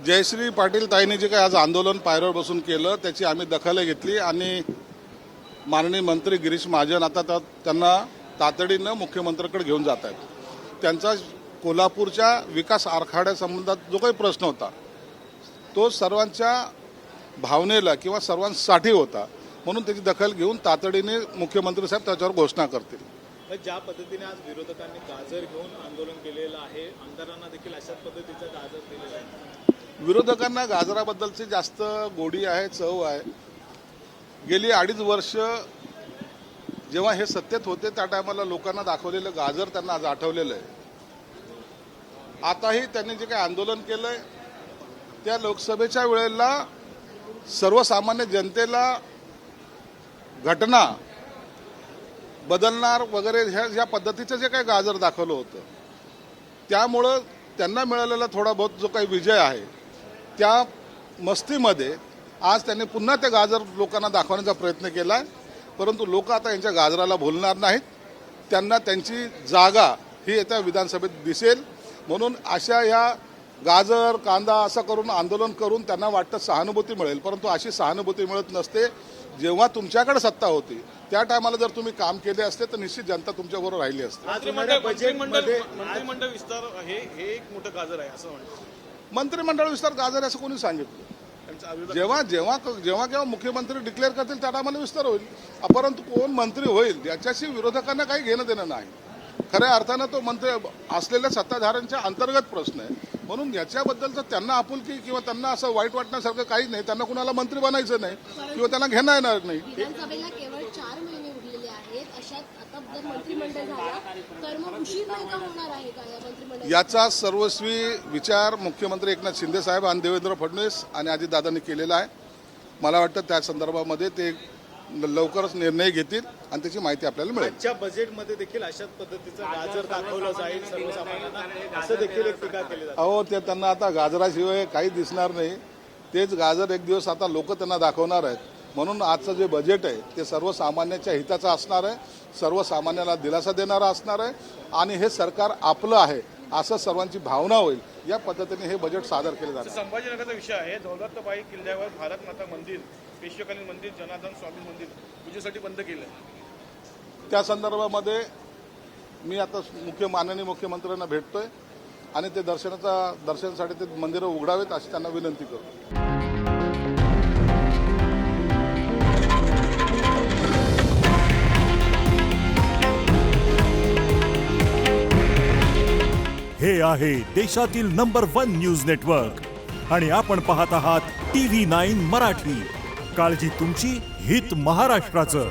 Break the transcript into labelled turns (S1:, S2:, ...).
S1: जयश्री पाटील ताईंनी जे काही आज आंदोलन पायऱ्यावर बसून केलं त्याची आम्ही दखल घेतली आणि माननीय मंत्री गिरीश महाजन आता त्यांना तातडीनं मुख्यमंत्र्यांकडे घेऊन जात आहेत। त्यांचा कोल्हापूरच्या विकास आराखड्यासंबंधात जो काही प्रश्न होता तो सर्वांच्या भावनेला किंवा सर्वांसाठी होता, म्हणून त्याची दखल घेऊन तातडीने मुख्यमंत्री साहेब त्याच्यावर घोषणा करतील।
S2: ज्या पद्धतीने आज विरोधकांनी गाजर घेऊन आंदोलन केलेलं आहे, आमदारांना देखील अशाच पद्धतीचा गाजर दिलेला आहे।
S1: विरोधकांना गाजराबद्दलची जास्त गोडी आहे, चव आहे। गेली 2.5 वर्ष जेव्हा हे सत्तेत होते त्या टायमाला लोकांना दाखवलेलं गाजर त्यांना आज आठवलेलं आहे। आताही त्यांनी जे काही आंदोलन केलंय त्या लोकसभेच्या वेळेला सर्वसामान्य जनतेला घटना बदलणार वगैरे ह्या पद्धतीचं जे काही गाजर दाखवलं होतं त्यामुळं त्यांना मिळालेला थोडा बहुत जो काही विजय आहे त्या मस्तीमध्ये आज त्यांनी पुन्हा ते गाजर लोकांना दाखवण्याचा प्रयत्न केला आहे। परंतु लोक आता यांच्या गाजराला भुलणार नाहीत, त्यांना त्यांची जागा ही येत्या विधानसभेत दिसेल। म्हणून अशा ह्या गाजर कांदा असं करून आंदोलन करून त्यांना वाटतं सहानुभूती मिळेल, परंतु अशी सहानुभूती मिळत नसते। जेव्हा तुमच्याकडे सत्ता होती त्या टायमाला जर तुम्ही काम केले असते तर निश्चित जनता तुमच्याबरोबर राहिली असते।
S2: मंत्रिमंडळ विस्तार हे एक मोठं गाजर आहे असं म्हणतात।
S1: मंत्रिमंडळ विस्तार गाजर असं कोणी सांगितलं? जेव्हा जेव्हा जेव्हा केव्हा मुख्यमंत्री डिक्लेअर करतील त्या टायमाला विस्तार होईल, परंतु कोण मंत्री होईल याच्याशी विरोधकांना काही घेणं देणं नाही। खऱ्या अर्थानं तो मंत्री असलेल्या सत्ताधाऱ्यांच्या अंतर्गत प्रश्न आहे, म्हणून याच्याबद्दलचं त्यांना आपुलकी किंवा त्यांना असं वाईट वाटण्यासारखं काही नाही। त्यांना कुणाला मंत्री बनायचं नाही किंवा त्यांना घेणं येणार नाही।
S3: विधानसभेला केवळ 4 महिने उरलेले आहेत, अशात आता जर मंत्रिमंडळ झालं तर मग उशीर नाही का होणार आहे का या मंत्रिमंडळ?
S1: याचा सर्वस्वी विचार मुख्यमंत्री एकनाथ शिंदे साहेब आणि देवेंद्र फडणवीस आणि अजितदादांनी केलेला आहे। मला वाटतं त्या संदर्भामध्ये ते लवकरच निर्णय घेतील आणि त्याची माहिती आपल्याला मिळेल।
S2: आजच्या बजेटमध्ये देखील अशाच पद्धतीचं गाजर दाखवलं जाईल सर्वसामान्यांना, असं देखील एक टीका केली जाते।
S1: अहो ते त्यांना आता गाजराशिवाय काही दिसणार नाही, तेच गाजर एक दिवस आता लोक त्यांना दाखवणार आहेत। म्हणून आजचं जे बजेट आहे ते सर्वसामान्यांच्या हिताचं असणार आहे, सर्वसामान्याला दिलासा देणारं असणार आहे आणि हे सरकार आपलं आहे असं सर्वांची भावना होईल या पद्धतीने हे बजेट सादर केले जाते।
S4: संभाजीनगरचा विषय आहे, दौलताबाई किल्ल्यावर भारत माता मंदिर, पेशवेकालीन मंदिर, जनार्दन स्वामी मंदिर पूजेसाठी बंद केलं।
S1: त्या संदर्भामध्ये मी आता माननीय मुख्यमंत्र्यांना भेटतोय आणि ते दर्शनासाठी ते मंदिरं उघडावेत अशी त्यांना विनंती करतो।
S5: हे आहे देशातील नंबर 1 न्यूज नेटवर्क आणि आपण पाहत आहात TV9 मराठी। काळजी तुमची, हित महाराष्ट्राचं।